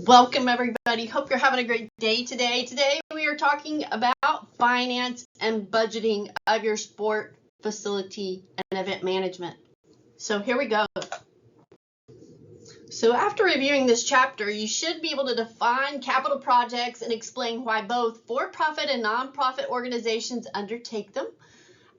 Welcome everybody. Hope you're having a great day today. Today we are talking about finance and budgeting of your sport facility and event management. So here we go. So after reviewing this chapter, you should be able to define capital projects and explain why both for-profit and nonprofit organizations undertake them,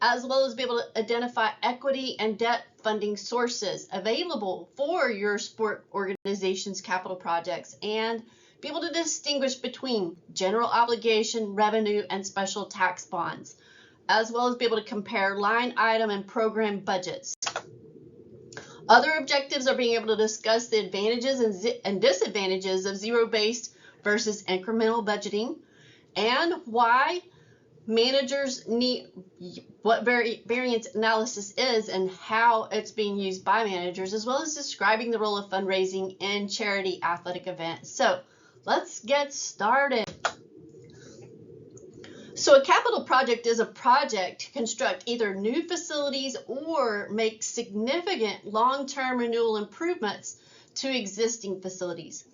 as well as be able to identify equity and debt funding sources available for your sport organization's capital projects, and be able to distinguish between general obligation, revenue, and special tax bonds, as well as be able to compare line item and program budgets. Other objectives are being able to discuss the advantages and disadvantages of zero-based versus incremental budgeting, and why managers need what variance analysis is and how it's being used by managers, as well as describing the role of fundraising in charity athletic events. So let's get started. So a capital project is a project to construct either new facilities or make significant long-term renewal improvements to existing facilities.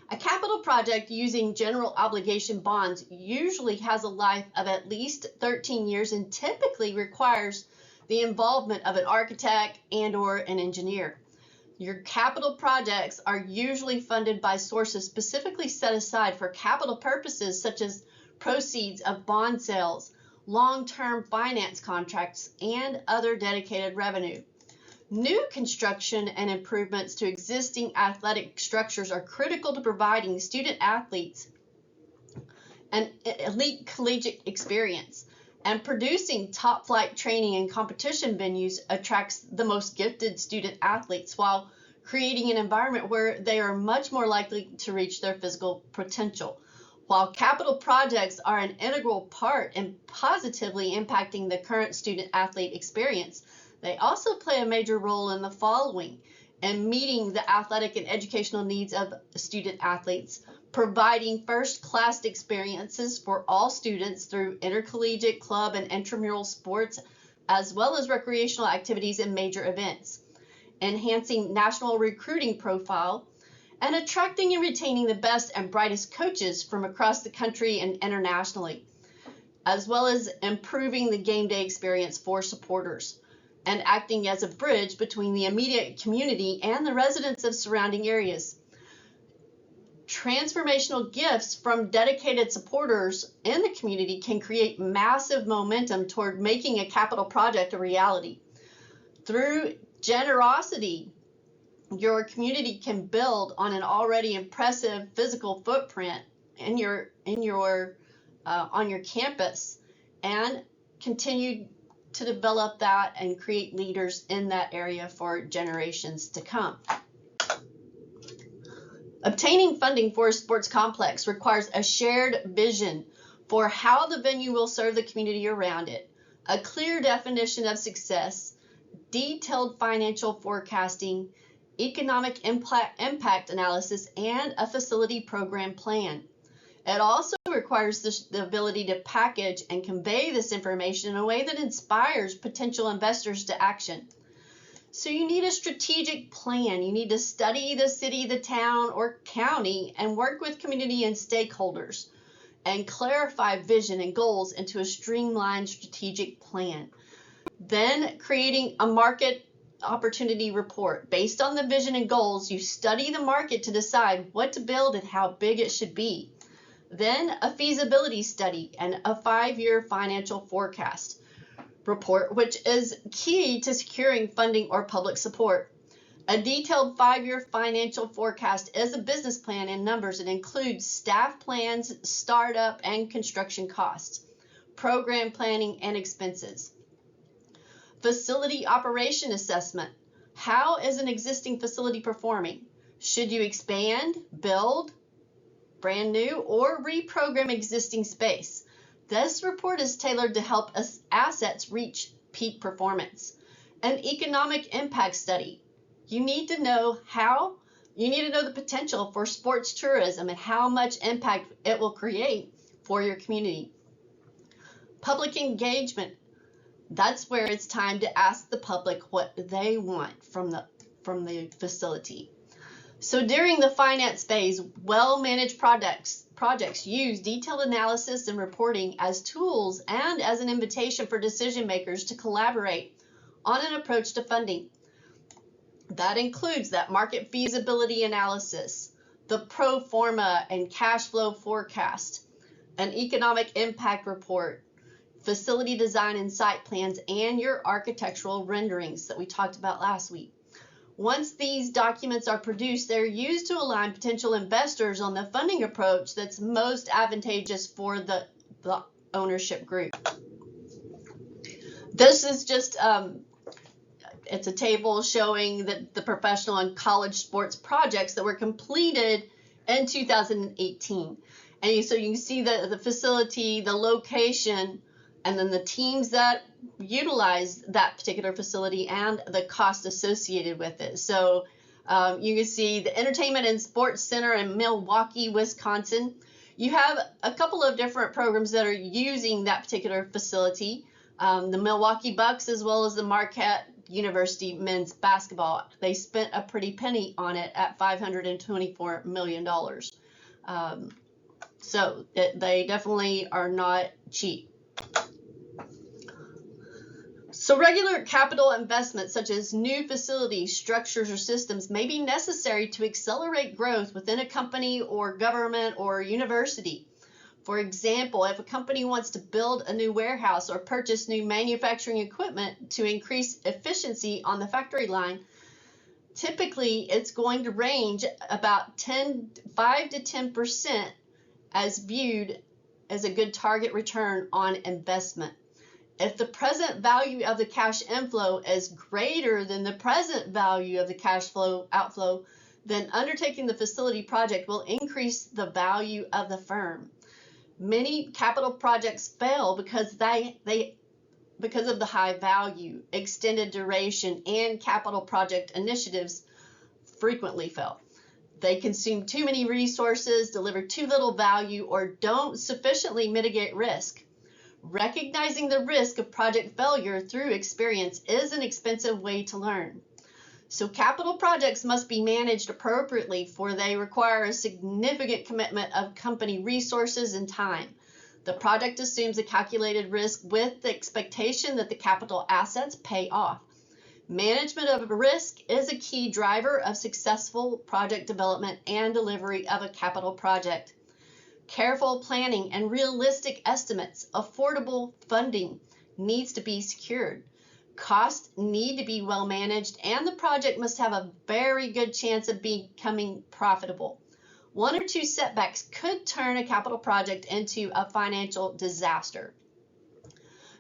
A capital project using general obligation bonds usually has a life of at least 13 years and typically requires the involvement of an architect and/or an engineer. Your capital projects are usually funded by sources specifically set aside for capital purposes, such as proceeds of bond sales, long-term finance contracts, and other dedicated revenue. New construction and improvements to existing athletic structures are critical to providing student athletes an elite collegiate experience, and producing top-flight training and competition venues attracts the most gifted student athletes while creating an environment where they are much more likely to reach their physical potential. While capital projects are an integral part in positively impacting the current student athlete experience, they also play a major role in the following: in meeting the athletic and educational needs of student athletes, providing first-class experiences for all students through intercollegiate, club, and intramural sports, as well as recreational activities and major events, enhancing national recruiting profile, and attracting and retaining the best and brightest coaches from across the country and internationally, as well as improving the game day experience for supporters, and acting as a bridge between the immediate community and the residents of surrounding areas. Transformational gifts from dedicated supporters in the community can create massive momentum toward making a capital project a reality. Through generosity, your community can build on an already impressive physical footprint on your campus and continue to develop that and create leaders in that area for generations to come. Obtaining funding for a sports complex requires a shared vision for how the venue will serve the community around it, a clear definition of success, detailed financial forecasting, economic impact analysis, and a facility program plan. It also requires the ability to package and convey this information in a way that inspires potential investors to action. So you need a strategic plan. You need to study the city, the town, or county and work with community and stakeholders and clarify vision and goals into a streamlined strategic plan. Then creating a market opportunity report. Based on the vision and goals, you study the market to decide what to build and how big it should be. Then a feasibility study and a 5-year financial forecast report, which is key to securing funding or public support. A detailed 5-year financial forecast is a business plan in numbers. It includes staff plans, startup and construction costs, program planning, and expenses. Facility operation assessment. How is an existing facility performing? Should you expand, build, brand new, or reprogram existing space? This report is tailored to help assets reach peak performance. An economic impact study. You need to know the potential for sports tourism and how much impact it will create for your community. Public engagement. That's where it's time to ask the public what they want from the facility. So during the finance phase, well-managed projects use detailed analysis and reporting as tools and as an invitation for decision makers to collaborate on an approach to funding. That includes that market feasibility analysis, the pro forma and cash flow forecast, an economic impact report, facility design and site plans, and your architectural renderings that we talked about last week. Once these documents are produced, they're used to align potential investors on the funding approach that's most advantageous for the ownership group. This is just it's a table showing that the professional and college sports projects that were completed in 2018. And so you can see the facility, the location, and then the teams that utilize that particular facility and the cost associated with it. So you can see the Entertainment and Sports Center in Milwaukee, Wisconsin. You have a couple of different programs that are using that particular facility. The Milwaukee Bucks as well as the Marquette University men's basketball. They spent a pretty penny on it at $524 million. So they definitely are not cheap. So regular capital investments such as new facilities, structures, or systems may be necessary to accelerate growth within a company or government or university. For example, if a company wants to build a new warehouse or purchase new manufacturing equipment to increase efficiency on the factory line, typically it's going to range about 5 to 10% as viewed as a good target return on investment. If the present value of the cash inflow is greater than the present value of the cash flow outflow, then undertaking the facility project will increase the value of the firm. Many capital projects fail because of the high value, extended duration, and capital project initiatives frequently fail. They consume too many resources, deliver too little value, or don't sufficiently mitigate risk. Recognizing the risk of project failure through experience is an expensive way to learn. So capital projects must be managed appropriately, for they require a significant commitment of company resources and time. The project assumes a calculated risk with the expectation that the capital assets pay off. Management of risk is a key driver of successful project development and delivery of a capital project. Careful planning and realistic estimates, affordable funding needs to be secured. Costs need to be well managed, and the project must have a very good chance of becoming profitable. One or two setbacks could turn a capital project into a financial disaster.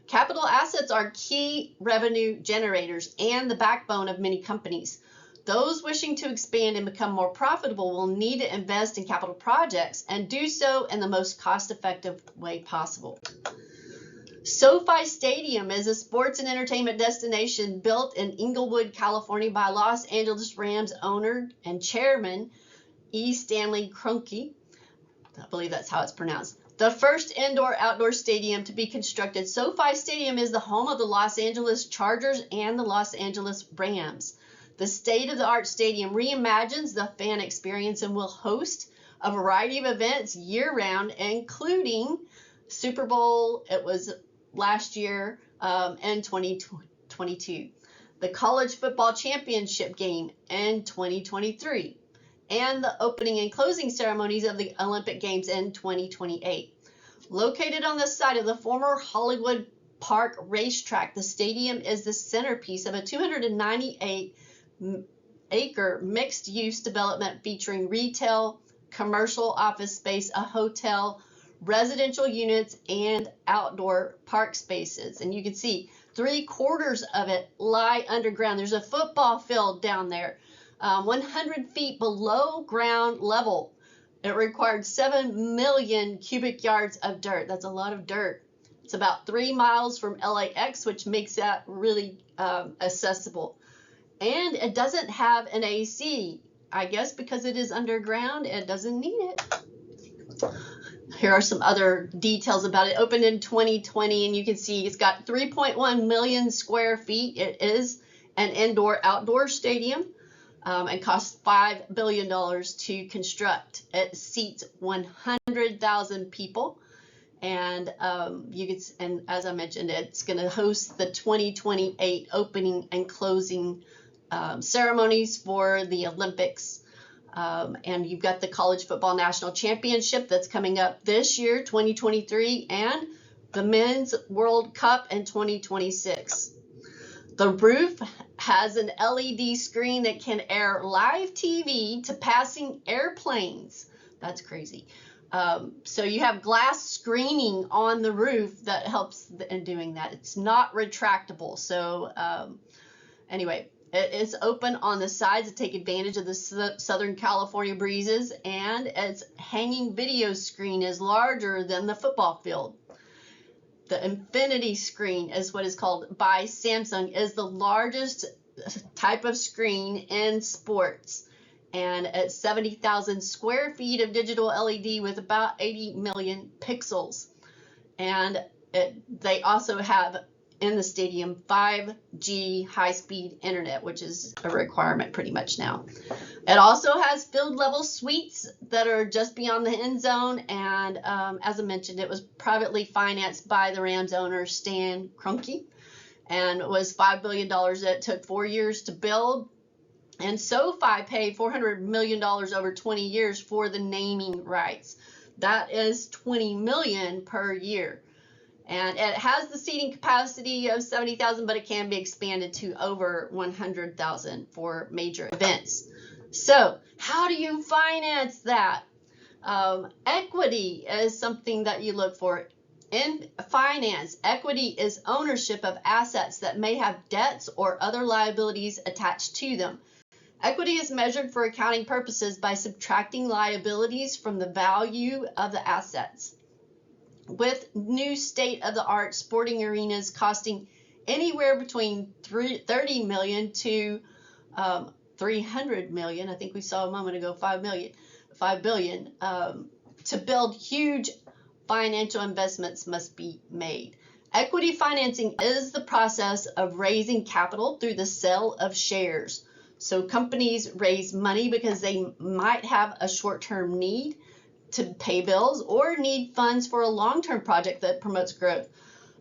Capital assets are key revenue generators and the backbone of many companies. Those wishing to expand and become more profitable will need to invest in capital projects and do so in the most cost-effective way possible. SoFi Stadium is a sports and entertainment destination built in Inglewood, California by Los Angeles Rams owner and chairman E. Stanley Kroenke. I believe that's how it's pronounced. The first indoor-outdoor stadium to be constructed, SoFi Stadium is the home of the Los Angeles Chargers and the Los Angeles Rams. The state-of-the-art stadium reimagines the fan experience and will host a variety of events year-round, including Super Bowl, it was last year, and 2022. The College Football Championship game in 2023. And the opening and closing ceremonies of the Olympic Games in 2028. Located on the site of the former Hollywood Park racetrack, the stadium is the centerpiece of a 298-acre mixed-use development featuring retail, commercial office space, a hotel, residential units, and outdoor park spaces. And you can see 3/4 of it lie underground. There's a football field down there. 100 feet below ground level. It required 7 million cubic yards of dirt. That's a lot of dirt. It's about 3 miles from LAX, which makes that really accessible. And it doesn't have an AC. I guess because it is underground, it doesn't need it. Here are some other details about it. Opened in 2020, and you can see it's got 3.1 million square feet. It is an indoor-outdoor stadium. and costs $5 billion to construct. It seats 100,000 people. And and as I mentioned, it's going to host the 2028 opening and closing ceremonies for the Olympics. And you've got the College Football National Championship that's coming up this year, 2023, and the Men's World Cup in 2026. The roof has an LED screen that can air live TV to passing airplanes. That's crazy. So you have glass screening on the roof that helps in doing that. It's not retractable. So anyway, it is open on the sides to take advantage of the Southern California breezes, and its hanging video screen is larger than the football field. The Infinity screen is what is called by Samsung, is the largest type of screen in sports. And it's 70,000 square feet of digital LED with about 80 million pixels. And they also have in the stadium 5G high-speed internet, which is a requirement pretty much now. It also has field level suites that are just beyond the end zone, and as I mentioned, it was privately financed by the Rams owner Stan Kroenke, and it was $5 billion. It took 4 years to build, and SoFi paid $400 million over 20 years for the naming rights. That is $20 million per year. And it has the seating capacity of 70,000, but it can be expanded to over 100,000 for major events. So how do you finance that? Equity is something that you look for. In finance, equity is ownership of assets that may have debts or other liabilities attached to them. Equity is measured for accounting purposes by subtracting liabilities from the value of the assets. With new state-of-the-art sporting arenas costing anywhere between $30 million to $300 million, I think we saw a moment ago, $5 billion, to build, huge financial investments must be made. Equity financing is the process of raising capital through the sale of shares. So companies raise money because they might have a short-term need to pay bills or need funds for a long-term project that promotes growth.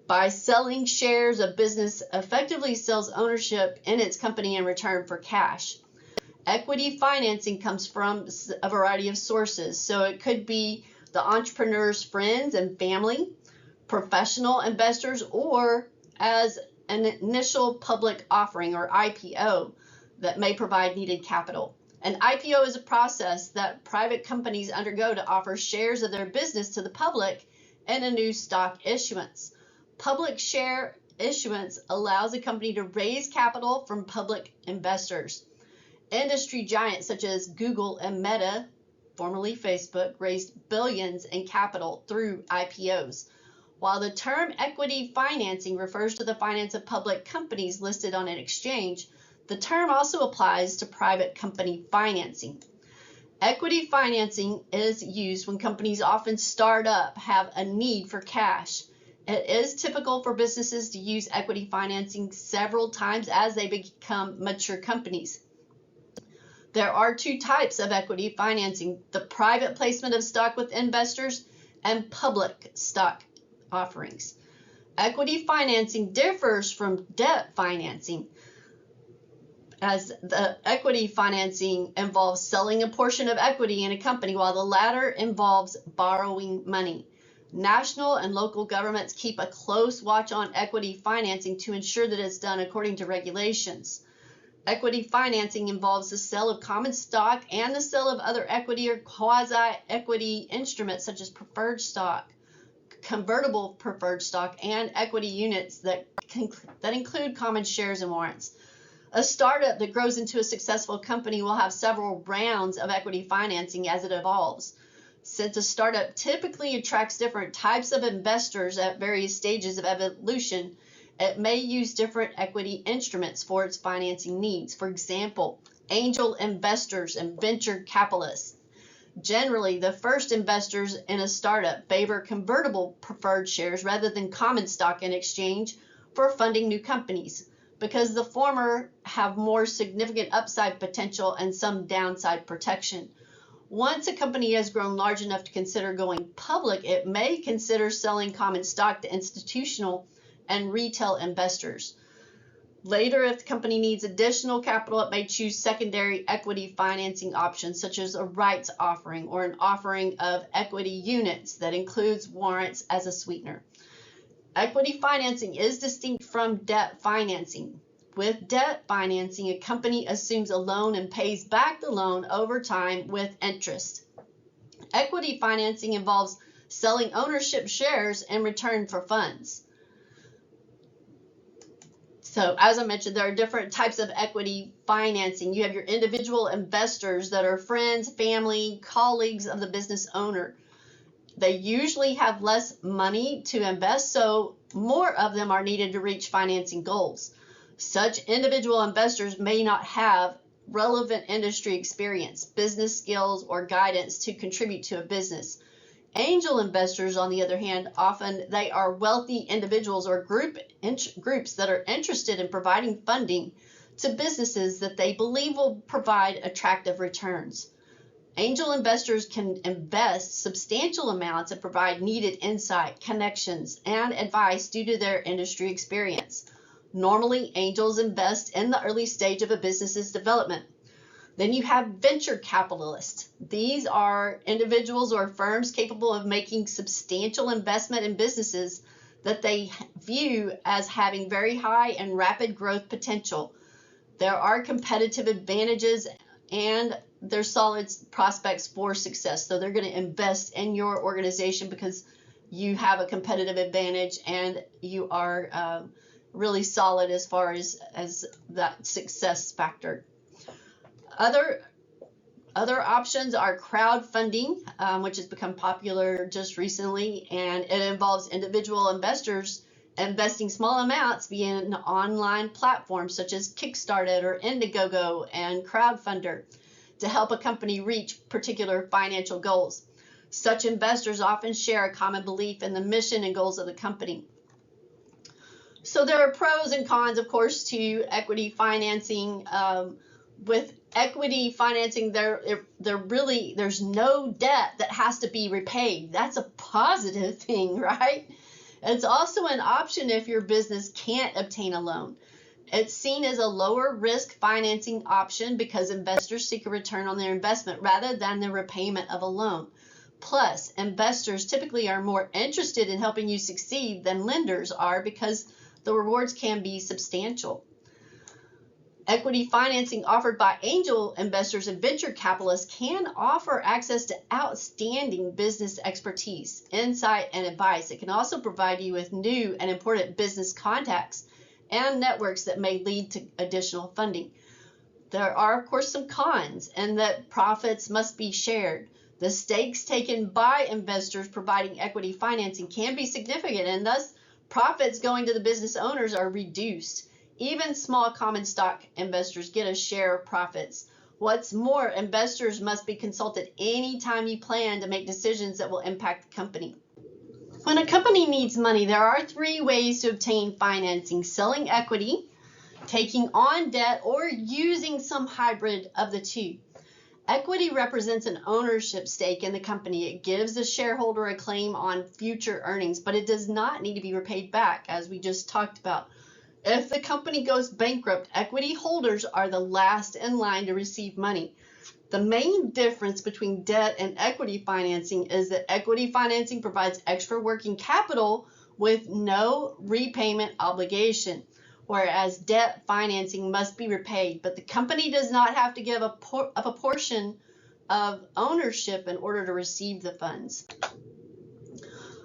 By selling shares, a business effectively sells ownership in its company in return for cash. Equity financing comes from a variety of sources. So it could be the entrepreneur's friends and family, professional investors, or as an initial public offering or IPO that may provide needed capital. An IPO is a process that private companies undergo to offer shares of their business to the public in a new stock issuance. Public share issuance allows a company to raise capital from public investors. Industry giants such as Google and Meta, formerly Facebook, raised billions in capital through IPOs. While the term equity financing refers to the finance of public companies listed on an exchange, the term also applies to private company financing. Equity financing is used when companies often start up, have a need for cash. It is typical for businesses to use equity financing several times as they become mature companies. There are two types of equity financing: the private placement of stock with investors and public stock offerings. Equity financing differs from debt financing, as the equity financing involves selling a portion of equity in a company, while the latter involves borrowing money. National and local governments keep a close watch on equity financing to ensure that it's done according to regulations. Equity financing involves the sale of common stock and the sale of other equity or quasi-equity instruments such as preferred stock, convertible preferred stock, and equity units that include common shares and warrants. A startup that grows into a successful company will have several rounds of equity financing as it evolves. Since a startup typically attracts different types of investors at various stages of evolution, it may use different equity instruments for its financing needs. For example, angel investors and venture capitalists. Generally, the first investors in a startup favor convertible preferred shares rather than common stock in exchange for funding new companies. because the former have more significant upside potential and some downside protection. Once a company has grown large enough to consider going public, it may consider selling common stock to institutional and retail investors. Later, if the company needs additional capital, it may choose secondary equity financing options, such as a rights offering or an offering of equity units that includes warrants as a sweetener. Equity financing is distinct from debt financing. With debt financing, a company assumes a loan and pays back the loan over time with interest. Equity financing involves selling ownership shares in return for funds. So as I mentioned, there are different types of equity financing. You have your individual investors that are friends, family, colleagues of the business owner. They usually have less money to invest, so more of them are needed to reach financing goals. Such individual investors may not have relevant industry experience, business skills, or guidance to contribute to a business. Angel investors, on the other hand, often they are wealthy individuals or groups that are interested in providing funding to businesses that they believe will provide attractive returns. Angel investors can invest substantial amounts and provide needed insight, connections, and advice due to their industry experience. Normally, angels invest in the early stage of a business's development. Then you have venture capitalists. These are individuals or firms capable of making substantial investment in businesses that they view as having very high and rapid growth potential. There are competitive advantages and there's solid prospects for success. So they're going to invest in your organization because you have a competitive advantage and you are really solid as far as that success factor. Other options are crowdfunding, which has become popular just recently, and it involves individual investors investing small amounts via an online platform such as Kickstarter or Indiegogo and Crowdfunder to help a company reach particular financial goals. Such investors often share a common belief in the mission and goals of the company. So there are pros and cons, of course, to equity financing. With equity financing, there's no debt that has to be repaid. That's a positive thing, right? It's also an option if your business can't obtain a loan. It's seen as a lower risk financing option because investors seek a return on their investment rather than the repayment of a loan. Plus, investors typically are more interested in helping you succeed than lenders are because the rewards can be substantial. Equity financing offered by angel investors and venture capitalists can offer access to outstanding business expertise, insight, and advice. It can also provide you with new and important business contacts and networks that may lead to additional funding. There are, of course, some cons, and that profits must be shared. The stakes taken by investors providing equity financing can be significant, and thus profits going to the business owners are reduced. Even small common stock investors get a share of profits. What's more, investors must be consulted anytime you plan to make decisions that will impact the company. When a company needs money, there are 3 ways to obtain financing: selling equity, taking on debt, or using some hybrid of the two. Equity represents an ownership stake in the company. It gives the shareholder a claim on future earnings, but it does not need to be repaid back, as we just talked about. If the company goes bankrupt, equity holders are the last in line to receive money. The main difference between debt and equity financing is that equity financing provides extra working capital with no repayment obligation, whereas debt financing must be repaid, but the company does not have to give up a portion of ownership in order to receive the funds.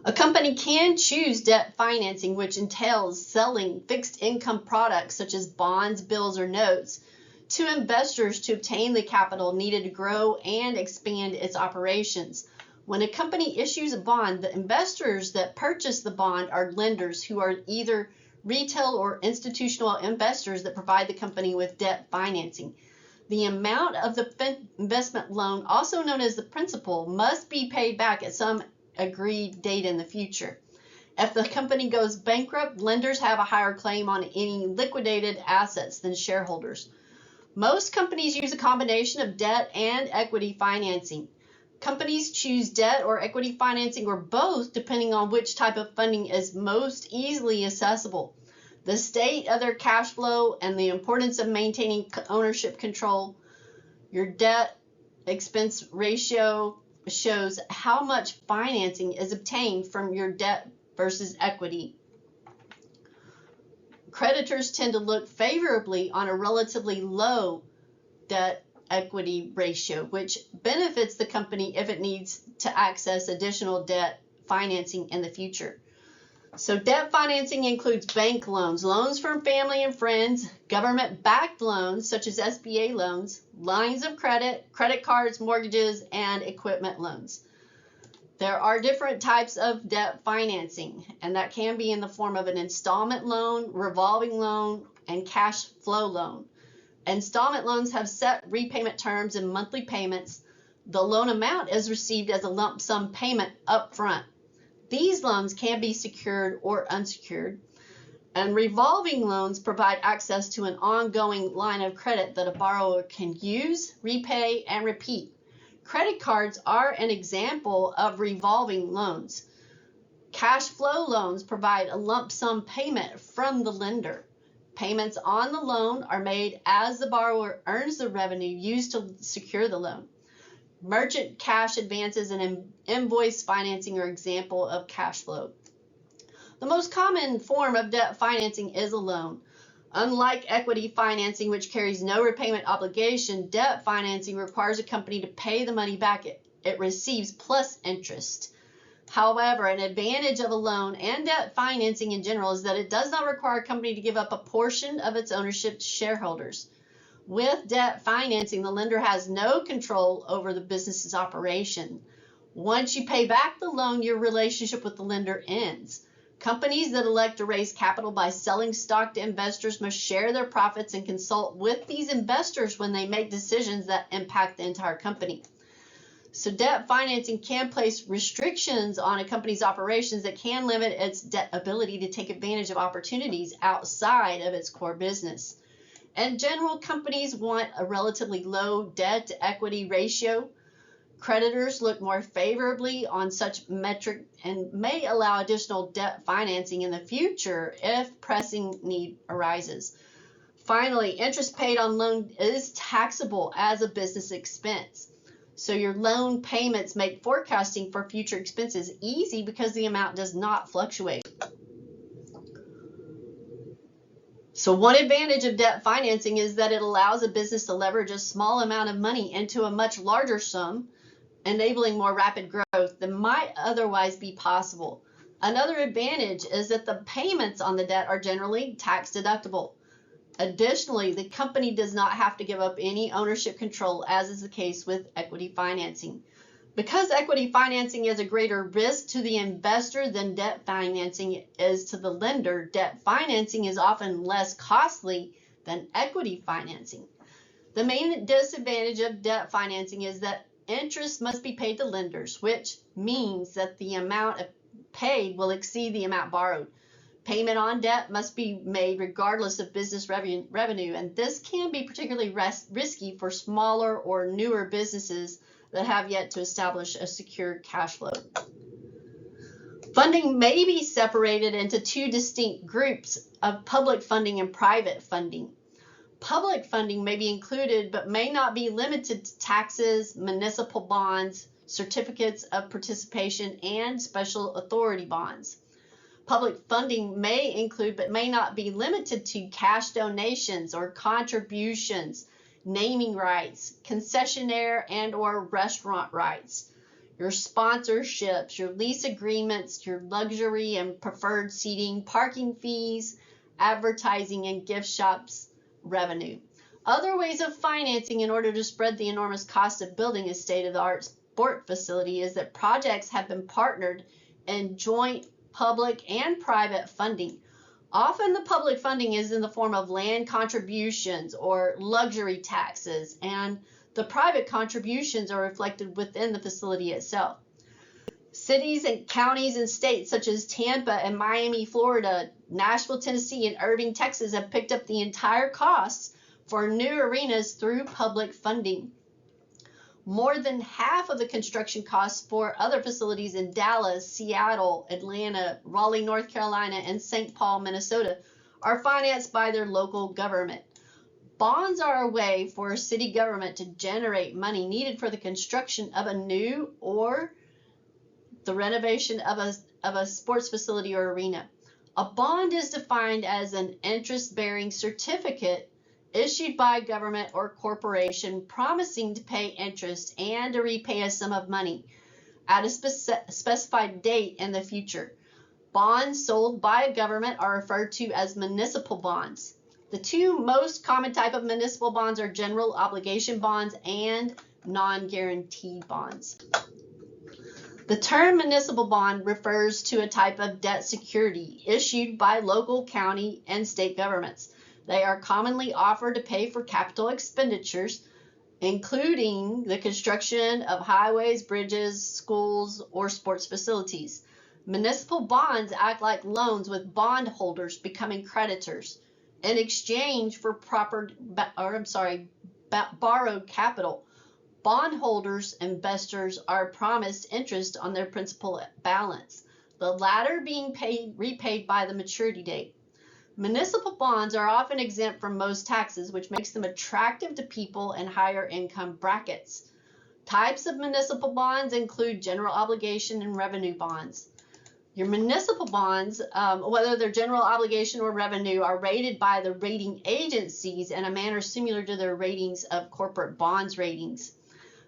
A company can choose debt financing, which entails selling fixed income products such as bonds, bills, or notes to investors to obtain the capital needed to grow and expand its operations. When a company issues a bond, the investors that purchase the bond are lenders who are either retail or institutional investors that provide the company with debt financing. The amount of the investment loan, also known as the principal, must be paid back at some agreed date in the future. If the company goes bankrupt, lenders have a higher claim on any liquidated assets than shareholders. Most companies use a combination of debt and equity financing. Companies choose debt or equity financing or both depending on which type of funding is most easily accessible, the state of their cash flow, and the importance of maintaining ownership control. Your debt expense ratio shows how much financing is obtained from your debt versus equity. Creditors tend to look favorably on a relatively low debt equity ratio, which benefits the company if it needs to access additional debt financing in the future. So debt financing includes bank loans, loans from family and friends, government-backed loans such as SBA loans, lines of credit, credit cards, mortgages, and equipment loans. There are different types of debt financing, and that can be in the form of an installment loan, revolving loan, and cash flow loan. Installment loans have set repayment terms and monthly payments. The loan amount is received as a lump sum payment up front. These loans can be secured or unsecured. And revolving loans provide access to an ongoing line of credit that a borrower can use, repay, and repeat. Credit cards are an example of revolving loans. Cash flow loans provide a lump sum payment from the lender. Payments on the loan are made as the borrower earns the revenue used to secure the loan. Merchant cash advances and invoice financing are example of cash flow. The most common form of debt financing is a loan. Unlike equity financing, which carries no repayment obligation, debt financing requires a company to pay the money back it receives plus interest. However, an advantage of a loan and debt financing in general is that it does not require a company to give up a portion of its ownership to shareholders. With debt financing, the lender has no control over the business's operation. Once you pay back the loan, your relationship with the lender ends. Companies that elect to raise capital by selling stock to investors must share their profits and consult with these investors when they make decisions that impact the entire company. So debt financing can place restrictions on a company's operations that can limit its ability to take advantage of opportunities outside of its core business. In general, companies want a relatively low debt to equity ratio. Creditors look more favorably on such metric and may allow additional debt financing in the future if pressing need arises. Finally, interest paid on loan is taxable as a business expense. So your loan payments make forecasting for future expenses easy because the amount does not fluctuate. So one advantage of debt financing is that it allows a business to leverage a small amount of money into a much larger sum, enabling more rapid growth than might otherwise be possible. Another advantage is that the payments on the debt are generally tax deductible. Additionally, the company does not have to give up any ownership control, as is the case with equity financing. Because equity financing is a greater risk to the investor than debt financing is to the lender, debt financing is often less costly than equity financing. The main disadvantage of debt financing is that interest must be paid to lenders, which means that the amount paid will exceed the amount borrowed. Payment on debt must be made regardless of business revenue, and this can be particularly risky for smaller or newer businesses that have yet to establish a secure cash flow. Funding may be separated into two distinct groups of public funding and private funding. Public funding may be included but may not be limited to taxes, municipal bonds, certificates of participation, and special authority bonds. Public funding may include but may not be limited to cash donations or contributions, naming rights, concessionaire and or restaurant rights, your sponsorships, your lease agreements, your luxury and preferred seating, parking fees, advertising and gift shops revenue. Other ways of financing in order to spread the enormous cost of building a state-of-the-art sport facility is that projects have been partnered in joint public and private funding. Often the public funding is in the form of land contributions or luxury taxes, and the private contributions are reflected within the facility itself. Cities and counties and states such as Tampa and Miami, Florida, Nashville, Tennessee, and Irving, Texas have picked up the entire costs for new arenas through public funding. More than half of the construction costs for other facilities in Dallas, Seattle, Atlanta, Raleigh, North Carolina, and St. Paul, Minnesota are financed by their local government. Bonds are a way for a city government to generate money needed for the construction of a new or the renovation of a sports facility or arena. A bond is defined as an interest-bearing certificate issued by a government or corporation promising to pay interest and to repay a sum of money at a specified date in the future. Bonds sold by a government are referred to as municipal bonds. The two most common type of municipal bonds are general obligation bonds and non-guaranteed bonds. The term municipal bond refers to a type of debt security issued by local, county, and state governments. They are commonly offered to pay for capital expenditures, including the construction of highways, bridges, schools, or sports facilities. Municipal bonds act like loans, with bondholders becoming creditors in exchange for borrowed capital. Bondholders, investors, are promised interest on their principal balance, the latter being repaid by the maturity date. Municipal bonds are often exempt from most taxes, which makes them attractive to people in higher income brackets. Types of municipal bonds include general obligation and revenue bonds. Your municipal bonds, whether they're general obligation or revenue, are rated by the rating agencies in a manner similar to their ratings of corporate bonds ratings.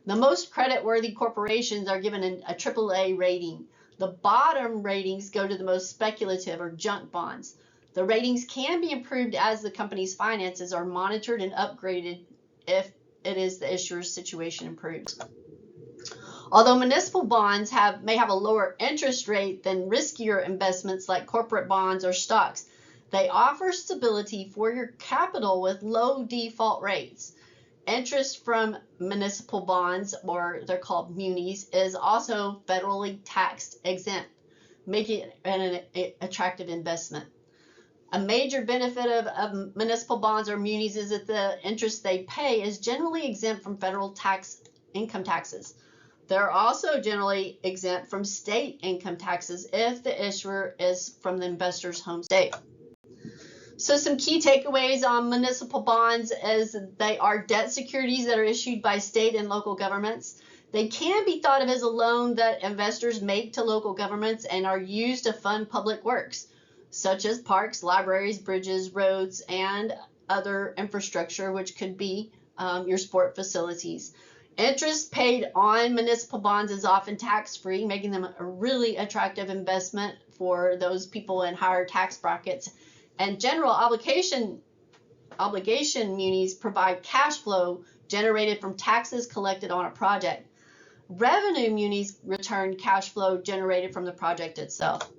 The most credit-worthy corporations are given a AAA rating. The bottom ratings go to the most speculative or junk bonds. The ratings can be improved as the company's finances are monitored and upgraded if it is the issuer's situation improves. Although municipal bonds may have a lower interest rate than riskier investments like corporate bonds or stocks, they offer stability for your capital with low default rates. Interest from municipal bonds, or they're called munis, is also federally tax exempt, making it an attractive investment. A major benefit of municipal bonds or munis is that the interest they pay is generally exempt from federal income taxes. They're also generally exempt from state income taxes if the issuer is from the investor's home state. So some key takeaways on municipal bonds is they are debt securities that are issued by state and local governments. They can be thought of as a loan that investors make to local governments and are used to fund public works, such as parks, libraries, bridges, roads, and other infrastructure, which could be your sport facilities. Interest paid on municipal bonds is often tax-free, making them a really attractive investment for those people in higher tax brackets. And general obligation munis provide cash flow generated from taxes collected on a project. Revenue munis return cash flow generated from the project itself.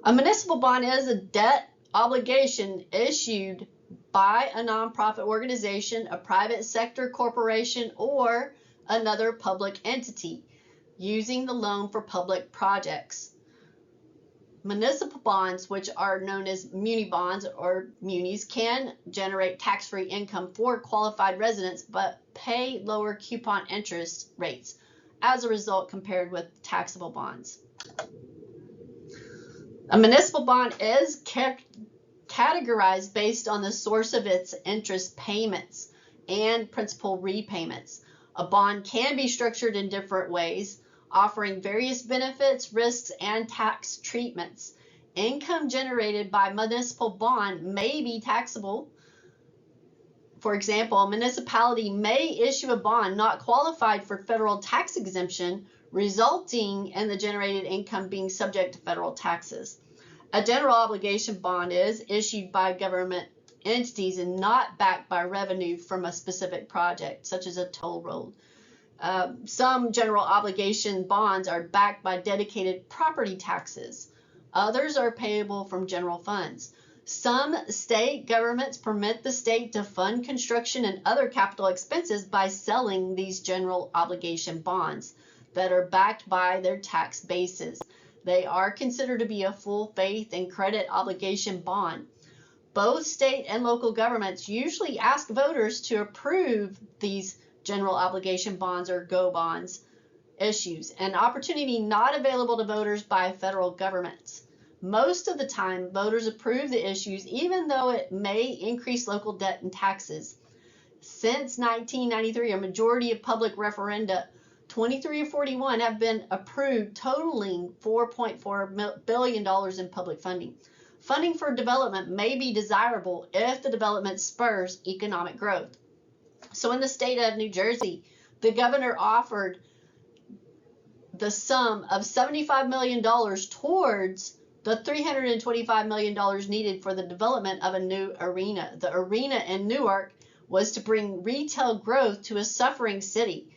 A municipal bond is a debt obligation issued by a nonprofit organization, a private sector corporation, or another public entity using the loan for public projects. Municipal bonds, which are known as muni bonds or munis, can generate tax-free income for qualified residents but pay lower coupon interest rates as a result compared with taxable bonds. A municipal bond is categorized based on the source of its interest payments and principal repayments. A bond can be structured in different ways, offering various benefits, risks, and tax treatments. Income generated by municipal bond may be taxable. For example, a municipality may issue a bond not qualified for federal tax exemption, resulting in the generated income being subject to federal taxes. A general obligation bond is issued by government entities and not backed by revenue from a specific project, such as a toll road. Some general obligation bonds are backed by dedicated property taxes. Others are payable from general funds. Some state governments permit the state to fund construction and other capital expenses by selling these general obligation bonds. that are backed by their tax bases. They are considered to be a full faith and credit obligation bond. Both state and local governments usually ask voters to approve these general obligation bonds or GO bonds issues, an opportunity not available to voters by federal governments. Most of the time, voters approve the issues even though it may increase local debt and taxes. Since 1993, a majority of public referenda, 23 of 41, have been approved, totaling $4.4 billion in public funding. Funding for development may be desirable if the development spurs economic growth. So in the state of New Jersey, the governor offered the sum of $75 million towards the $325 million needed for the development of a new arena. The arena in Newark was to bring retail growth to a suffering city.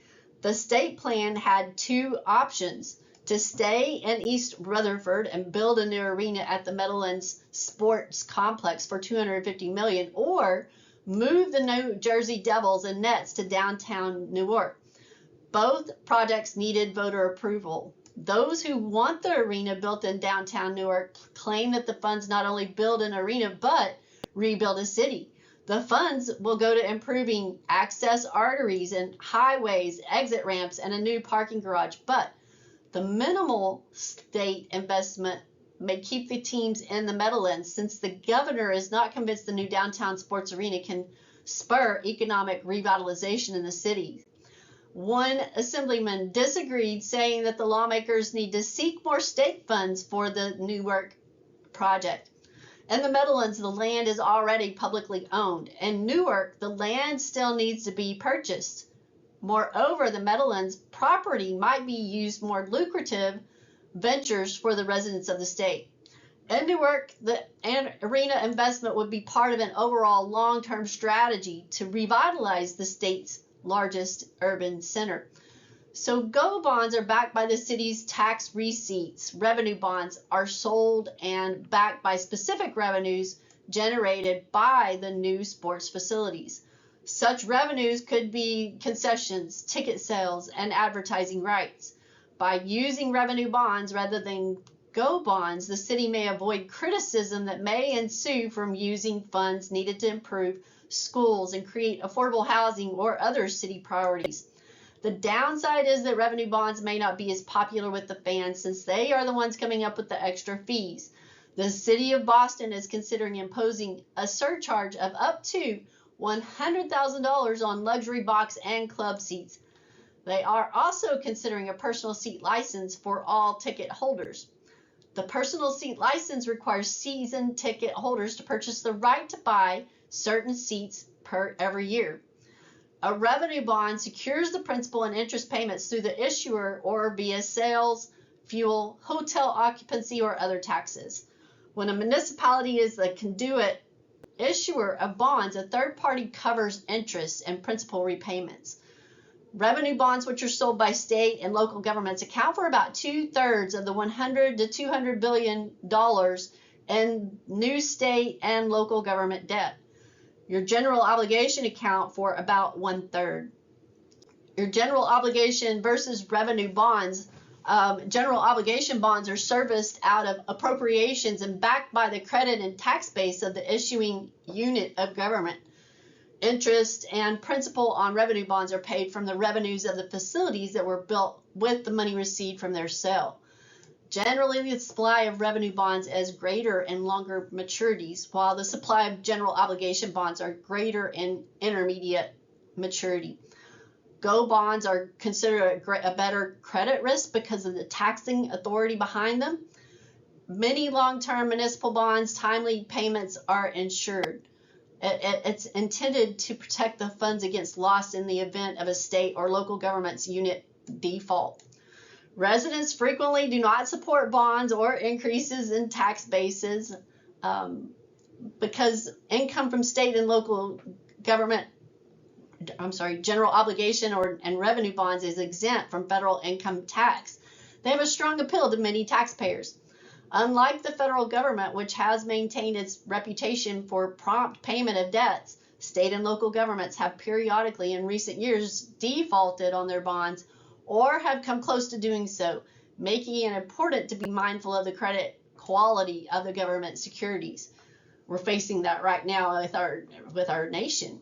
The state plan had two options: to stay in East Rutherford and build a new arena at the Meadowlands Sports Complex for $250 million, or move the New Jersey Devils and Nets to downtown Newark. Both projects needed voter approval. Those who want the arena built in downtown Newark claim that the funds not only build an arena but rebuild a city. The funds will go to improving access arteries and highways, exit ramps, and a new parking garage. But the minimal state investment may keep the teams in the Meadowlands, since the governor is not convinced the new downtown sports arena can spur economic revitalization in the city. One assemblyman disagreed, saying that the lawmakers need to seek more state funds for the Newark project. In the Meadowlands, the land is already publicly owned. In Newark, the land still needs to be purchased. Moreover, the Meadowlands property might be used more lucrative ventures for the residents of the state. In Newark, the arena investment would be part of an overall long-term strategy to revitalize the state's largest urban center. So GO bonds are backed by the city's tax receipts. Revenue bonds are sold and backed by specific revenues generated by the new sports facilities. Such revenues could be concessions, ticket sales, and advertising rights. By using revenue bonds rather than GO bonds, the city may avoid criticism that may ensue from using funds needed to improve schools and create affordable housing or other city priorities. The downside is that revenue bonds may not be as popular with the fans, since they are the ones coming up with the extra fees. The city of Boston is considering imposing a surcharge of up to $100,000 on luxury box and club seats. They are also considering a personal seat license for all ticket holders. The personal seat license requires season ticket holders to purchase the right to buy certain seats every year. A revenue bond secures the principal and interest payments through the issuer or via sales, fuel, hotel occupancy, or other taxes. When a municipality is the conduit issuer of bonds, a third party covers interest and principal repayments. Revenue bonds, which are sold by state and local governments, account for about 2/3 of the $100 to $200 billion in new state and local government debt. Your general obligation account for about 1/3. Your general obligation versus revenue bonds. General obligation bonds are serviced out of appropriations and backed by the credit and tax base of the issuing unit of government. Interest and principal on revenue bonds are paid from the revenues of the facilities that were built with the money received from their sale. Generally, the supply of revenue bonds is greater in longer maturities, while the supply of general obligation bonds are greater in intermediate maturity. GO bonds are considered a better credit risk because of the taxing authority behind them. Many long-term municipal bonds, timely payments are ensured. It's intended to protect the funds against loss in the event of a state or local government's unit default. Residents frequently do not support bonds or increases in tax bases because income from state and local government, general obligation and revenue bonds is exempt from federal income tax. They have a strong appeal to many taxpayers. Unlike the federal government, which has maintained its reputation for prompt payment of debts, state and local governments have periodically in recent years defaulted on their bonds or have come close to doing so, making it important to be mindful of the credit quality of the government securities. We're facing that right now with our nation.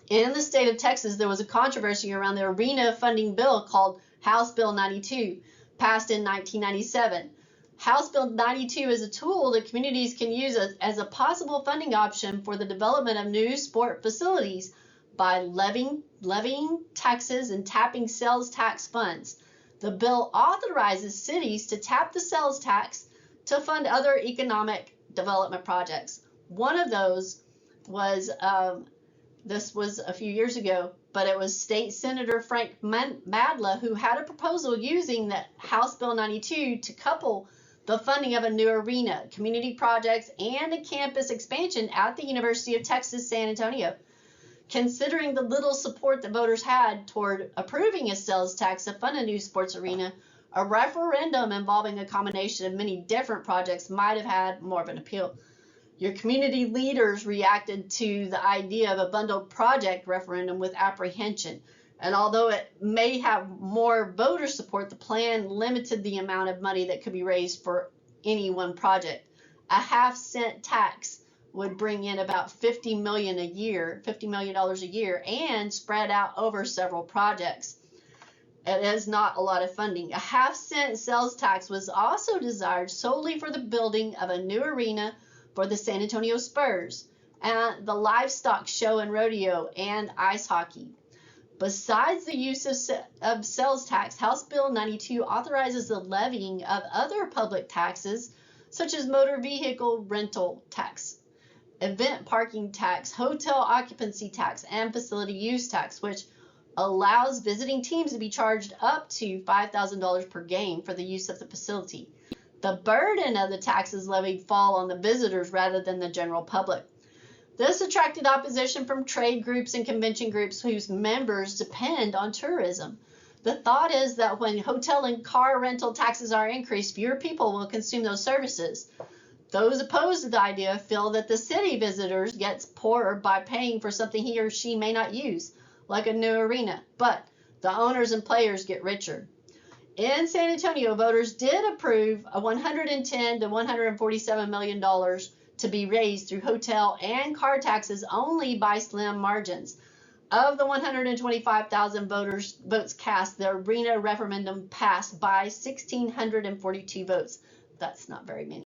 In the state of Texas, there was a controversy around the arena funding bill called House Bill 92, passed in 1997. House Bill 92 is a tool that communities can use as a possible funding option for the development of new sport facilities by levying taxes and tapping sales tax funds. The bill authorizes cities to tap the sales tax to fund other economic development projects. One of those was, this was a few years ago, but it was State Senator Frank Madla who had a proposal using the House Bill 92 to couple the funding of a new arena, community projects, and a campus expansion at the University of Texas, San Antonio. Considering the little support that voters had toward approving a sales tax to fund a new sports arena, a referendum involving a combination of many different projects might have had more of an appeal. Your community leaders reacted to the idea of a bundled project referendum with apprehension. And although it may have more voter support, the plan limited the amount of money that could be raised for any one project. A half-cent tax would bring in about $50 million a year, and spread out over several projects. It is not a lot of funding. A half-cent sales tax was also desired solely for the building of a new arena for the San Antonio Spurs, and the livestock show and rodeo, and ice hockey. Besides the use of sales tax, House Bill 92 authorizes the levying of other public taxes, such as motor vehicle rental tax, event parking tax, hotel occupancy tax, and facility use tax, which allows visiting teams to be charged up to $5,000 per game for the use of the facility. The burden of the taxes levied fall on the visitors rather than the general public. This attracted opposition from trade groups and convention groups whose members depend on tourism. The thought is that when hotel and car rental taxes are increased, fewer people will consume those services. Those opposed to the idea feel that the city visitors gets poorer by paying for something he or she may not use, like a new arena, but the owners and players get richer. In San Antonio, voters did approve a $110 to $147 million to be raised through hotel and car taxes only by slim margins. Of the 125,000 votes cast, the arena referendum passed by 1,642 votes. That's not very many.